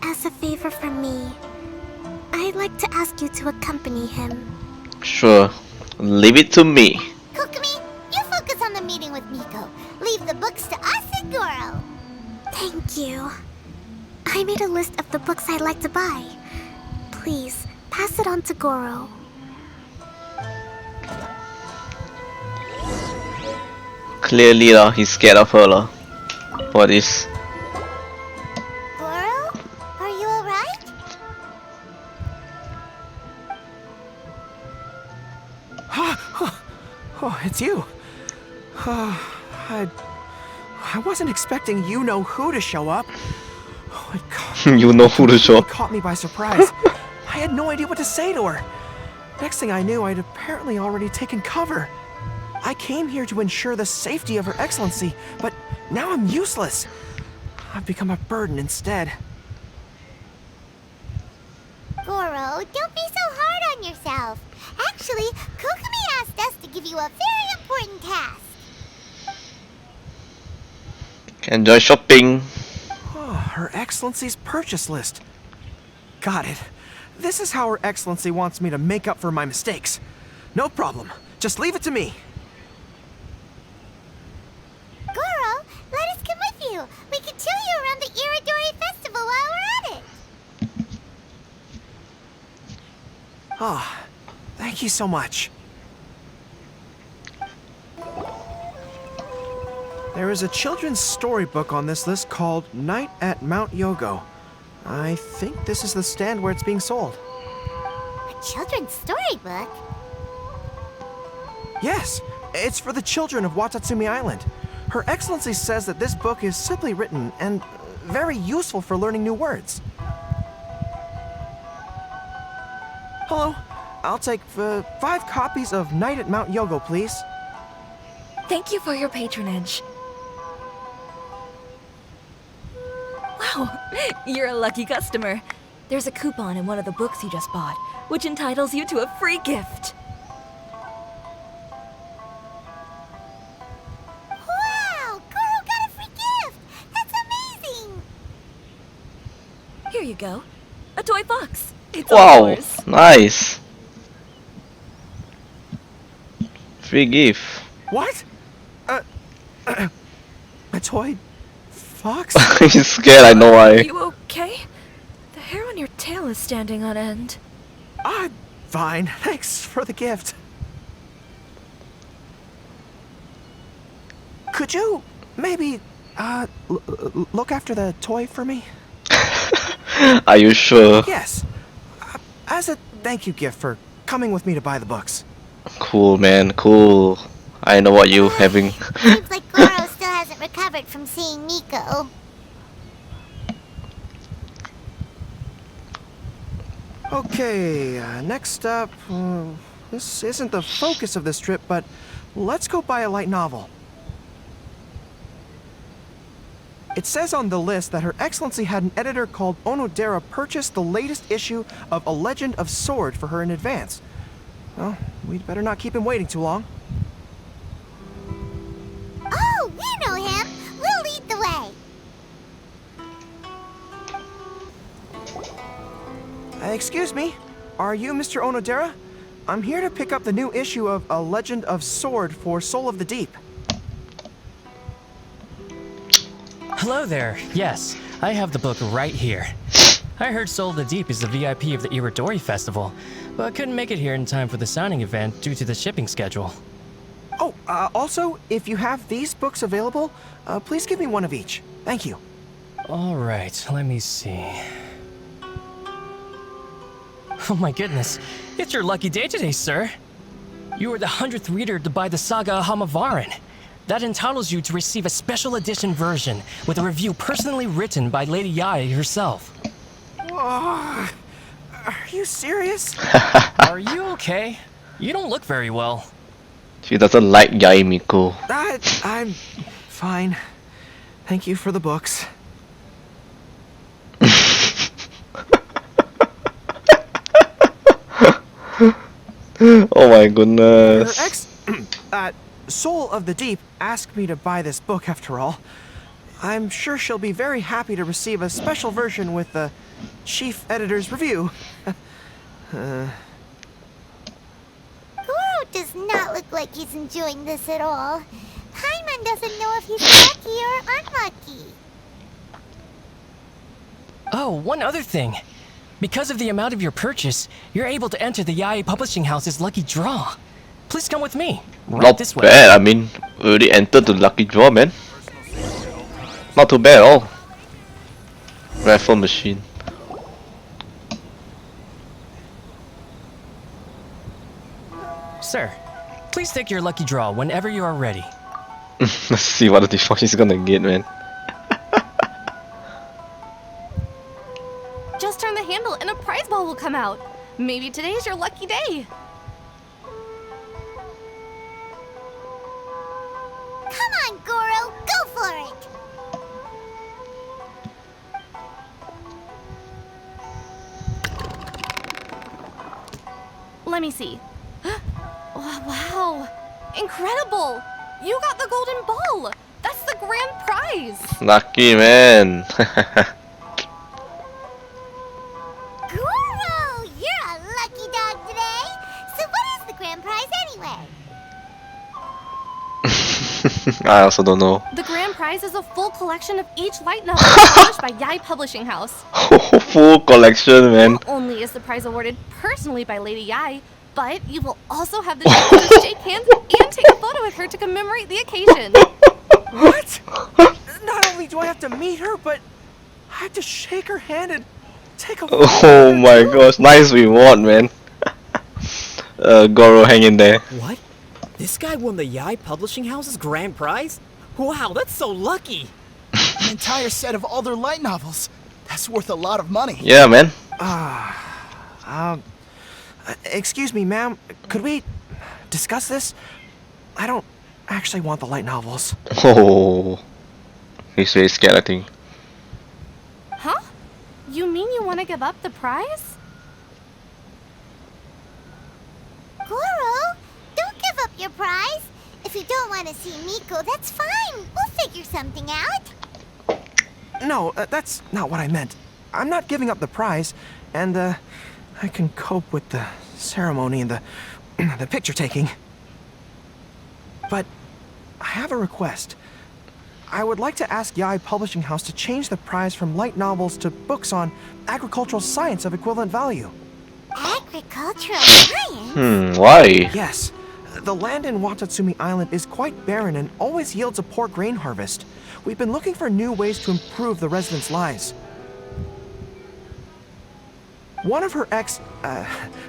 as a favor from me, I'd like to ask you to accompany him. Sure. Leave it to me. Kokomi, you focus on the meeting with Miko. Leave the books to us and Goro. Thank you. I made a list of the books I'd like to buy. Please, pass it on to Goro. Clearly, he's scared of her for this. Goro, are you alright? Oh, it's you. I wasn't expecting you-know-who to show up. Oh my god. You know who to show up. Caught me by surprise. I had no idea what to say to her. Next thing I knew, I'd apparently already taken cover. I came here to ensure the safety of Her Excellency, but now I'm useless. I've become a burden instead. Goro, don't be so hard on yourself. Actually, Kokomi asked us to give you a very important task. Enjoy shopping. Oh, Her Excellency's purchase list. Got it. This is how Her Excellency wants me to make up for my mistakes. No problem. Just leave it to me. Goro, let us come with you. We can show you around the Iridori Festival while we're at it. Ah, thank you so much. There is a children's storybook on this list called Night at Mount Yogo. I think this is the stand where it's being sold. A children's storybook? Yes, it's for the children of Watatsumi Island. Her Excellency says that this book is simply written and very useful for learning new words. Hello, I'll take 5 copies of Night at Mount Yogo, please. Thank you for your patronage. Wow, you're a lucky customer. There's a coupon in one of the books you just bought, which entitles you to a free gift. Wow, Goro got a free gift! That's amazing! Here you go. A toy box. It's Wow, all yours. nice. Free gift. What? A toy fox? He's scared, I know why. Are you okay? The hair on your tail is standing on end. I'm fine. Thanks for the gift. Could you maybe look after the toy for me? Are you sure? Yes. As a thank you gift for coming with me to buy the books. Cool, man, cool. I know what you having. Seems like Goro still hasn't recovered from seeing Miko. Okay, next up, this isn't the focus of this trip, but let's go buy a light novel. It says on the list that Her Excellency had an editor called Onodera purchase the latest issue of A Legend of Sword for her in advance. Well, we'd better not keep him waiting too long. Oh, we know him! We'll lead the way! Excuse me, are you Mr. Onodera? I'm here to pick up the new issue of A Legend of Sword for Soul of the Deep. Hello there. Yes, I have the book right here. I heard Soul of the Deep is the VIP of the Iridori Festival, but couldn't make it here in time for the signing event due to the shipping schedule. Oh, also, if you have these books available, please give me one of each. Thank you. All right, let me see. Oh my goodness, it's your lucky day today, sir. You were the 100th reader to buy the Saga of Hamavaran. that entitles you to receive a special edition version with a review personally written by Lady Yae herself. Whoa. Are you serious? Are you okay? You don't look very well. She doesn't like Yae Miko. I'm fine. Thank you for the books. Oh my goodness. Soul of the Deep asked me to buy this book after all. I'm sure she'll be very happy to receive a special version with the chief editor's review. Goro does not look like he's enjoying this at all. Paimon doesn't know if he's lucky or unlucky. Oh, one other thing. Because of the amount of your purchase, you're able to enter the Yae Publishing House's lucky draw. Please come with me. Right Not this way. bad. I mean, already entered the lucky draw, man. Not too bad at all. Raffle machine. Sir, please take your lucky draw whenever you are ready. Let's see what the fuck he's gonna get, man. Just turn the handle and a prize ball will come out. Maybe today's your lucky day. Come on, Goro, go for it! Let me see. Oh, wow! Incredible! You got the golden ball! That's the grand prize! Lucky man. Goro, you're a lucky dog today! So what is the grand prize anyway? I also don't know. The grand prize is a full collection of each light novel published by Yae Publishing House. Full collection, man. Not only is the prize awarded personally by Lady Yae, but you will also have the chance to shake hands and take a photo with her to commemorate the occasion. What? Not only do I have to meet her, but I have to shake her hand and take a photo. Oh my gosh, nice reward, man. Goro, hang in there. What? This guy won the Yae Publishing House's grand prize? Wow, that's so lucky! An entire set of all their light novels. That's worth a lot of money. Yeah, man. Excuse me, ma'am. Could we discuss this? I don't actually want the light novels. Oh, he's very scared, I think. Huh? You mean you want to give up the prize? Goro, don't give up your prize. If you don't want to see Miko, that's fine. We'll figure something out. No, that's not what I meant. I'm not giving up the prize, and I can cope with the ceremony and the picture taking. But I have a request. I would like to ask Yae Publishing House to change the prize from light novels to books on agricultural science of equivalent value. Agricultural science? Why? Yes. The land in Watatsumi Island is quite barren and always yields a poor grain harvest. We've been looking for new ways to improve the residents' lives. One of her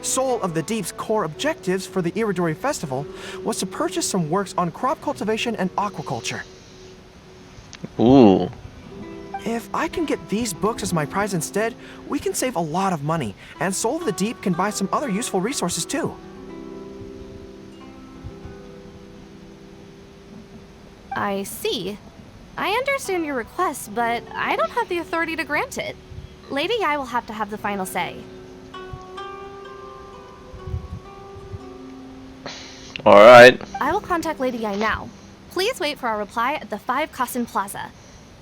Soul of the Deep's core objectives for the Iridori Festival was to purchase some works on crop cultivation and aquaculture. Ooh. If I can get these books as my prize instead, we can save a lot of money, and Soul of the Deep can buy some other useful resources too. I see. I understand your request, but I don't have the authority to grant it. Lady Yae will have to have the final say. Alright. I will contact Lady Yae now. Please wait for our reply at the 5 Kasen Plaza.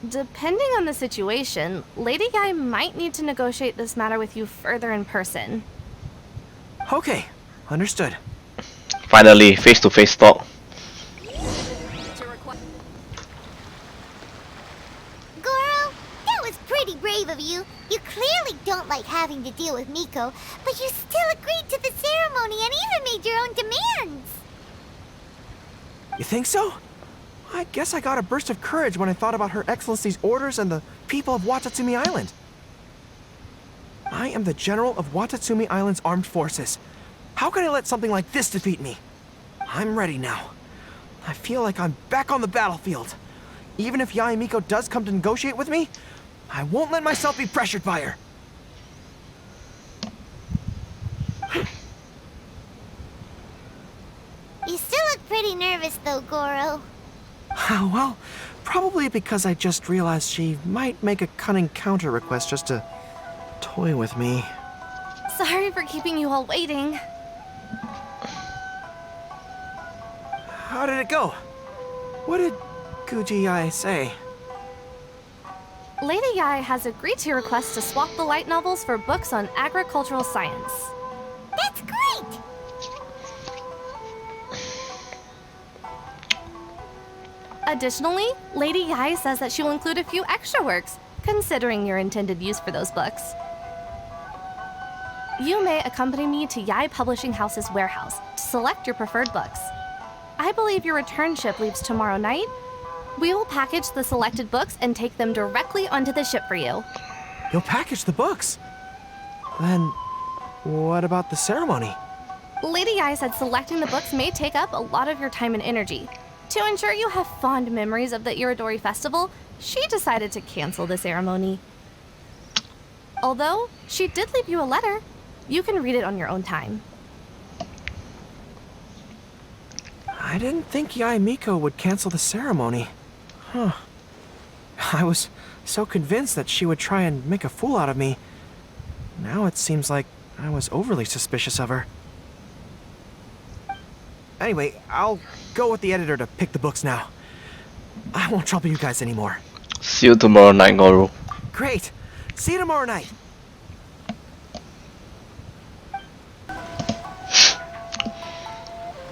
Depending on the situation, Lady Yae might need to negotiate this matter with you further in person. Okay, understood. Finally, face-to-face talk. Goro, that was pretty brave of you. You clearly don't like having to deal with Miko, but you still agreed to the ceremony and even made your own demands. You think so? I guess I got a burst of courage when I thought about Her Excellency's orders and the people of Watatsumi Island. I am the General of Watatsumi Island's armed forces. How can I let something like this defeat me? I'm ready now. I feel like I'm back on the battlefield. Even if Yae Miko does come to negotiate with me, I won't let myself be pressured by her. You still look pretty nervous though, Goro. Well, probably because I just realized she might make a cunning counter request just to toy with me. Sorry for keeping you all waiting. How did it go? What did Guji Yae say? Lady Yae has agreed to your request to swap the light novels for books on agricultural science. That's great! Additionally, Lady Yae says that she will include a few extra works, considering your intended use for those books. You may accompany me to Yae Publishing House's warehouse to select your preferred books. I believe your return ship leaves tomorrow night. We will package the selected books and take them directly onto the ship for you. You'll package the books? Then, what about the ceremony? Lady Yae said selecting the books may take up a lot of your time and energy. To ensure you have fond memories of the Irodori Festival, she decided to cancel the ceremony. Although, she did leave you a letter. You can read it on your own time. I didn't think Yae Miko would cancel the ceremony. Huh. I was so convinced that she would try and make a fool out of me. Now it seems like I was overly suspicious of her. Anyway, I'll go with the editor to pick the books now. I won't trouble you guys anymore. See you tomorrow night, Goro. Great! See you tomorrow night!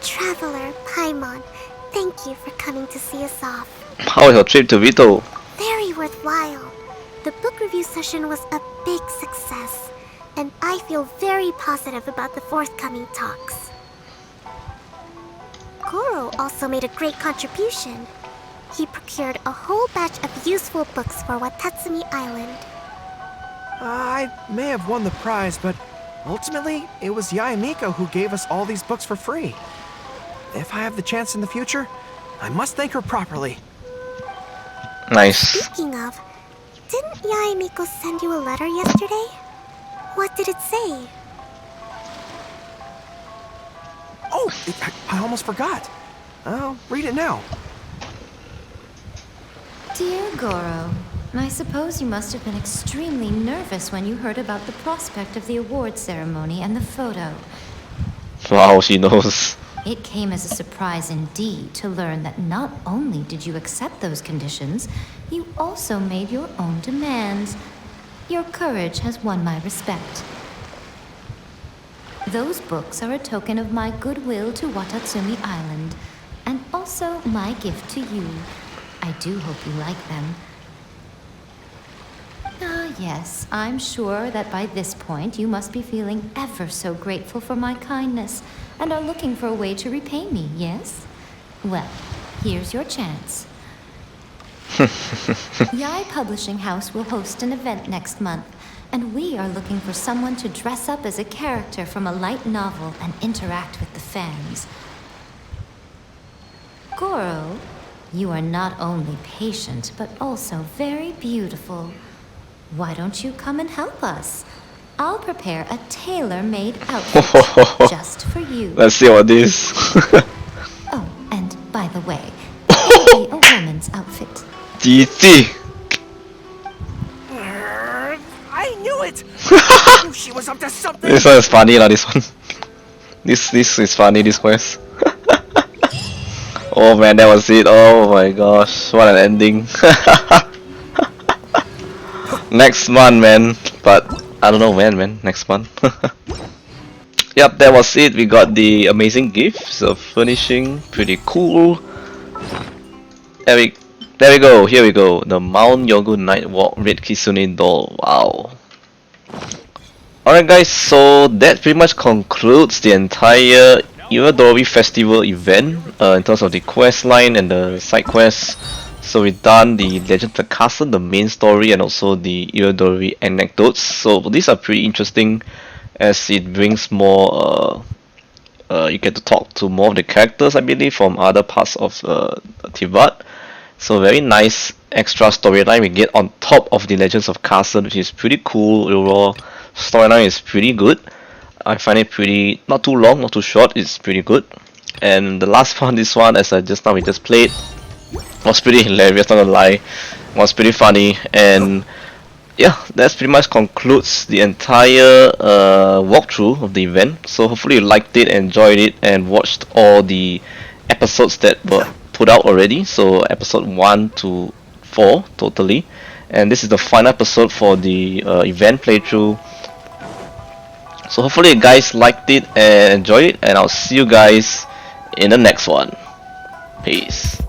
Traveler, Paimon, thank you for coming to see us off. How was your trip to Vito? Very worthwhile. The book review session was a big success, and I feel very positive about the forthcoming talks. Goro also made a great contribution. He procured a whole batch of useful books for Watatsumi Island. I may have won the prize, but ultimately, it was Yae Miko who gave us all these books for free. If I have the chance in the future, I must thank her properly. Nice. Speaking of, didn't Yae Miko send you a letter yesterday? What did it say? Oh, I almost forgot. I'll read it now. Dear Goro, I suppose you must have been extremely nervous when you heard about the prospect of the award ceremony and the photo. Wow, she knows. It came as a surprise indeed to learn that not only did you accept those conditions, you also made your own demands. Your courage has won my respect. Those books are a token of my goodwill to Watatsumi Island, and also my gift to you. I do hope you like them. Ah, yes, I'm sure that by this point you must be feeling ever so grateful for my kindness, and are looking for a way to repay me, yes? Well, here's your chance. Yae Publishing House will host an event next month, and we are looking for someone to dress up as a character from a light novel and interact with the fans. Goro, you are not only patient, but also very beautiful. Why don't you come and help us? I'll prepare a tailor-made outfit just for you. Let's see what this. Oh, and by the way, it will be a woman's outfit. GG. I knew it! I knew she was up to something! This one is funny lah, this one. This is funny, this quest. Oh man, that was it. Oh my gosh, what an ending. Next month, man. But I don't know when, man. Next month. Yep, that was it. We got the amazing gifts of furnishing. Pretty cool. There we go. Here we go. The Mount Yogu Nightwalk Red Kitsune doll. Wow. Alright guys, so that pretty much concludes the entire Irodori Festival event in terms of the quest line and the side quests. So we've done the Legend of the Castle, the main story, and also the Irodori anecdotes. So these are pretty interesting as it brings more you get to talk to more of the characters, I believe, from other parts of Tibet. So very nice extra storyline we get on top of the Legends of Carson, which is pretty cool. Overall storyline is pretty good. I find it pretty not too long, not too short. It's pretty good. And the last one, this one, as I just now we just played, was pretty hilarious. Not gonna lie, was pretty funny. And yeah, that pretty much concludes the entire walkthrough of the event. So hopefully you liked it, enjoyed it, and watched all the episodes that were put out already. So episode 1 to 4 totally, and this is the final episode for the event playthrough. So hopefully you guys liked it and enjoyed it, and I'll see you guys in the next one. Peace.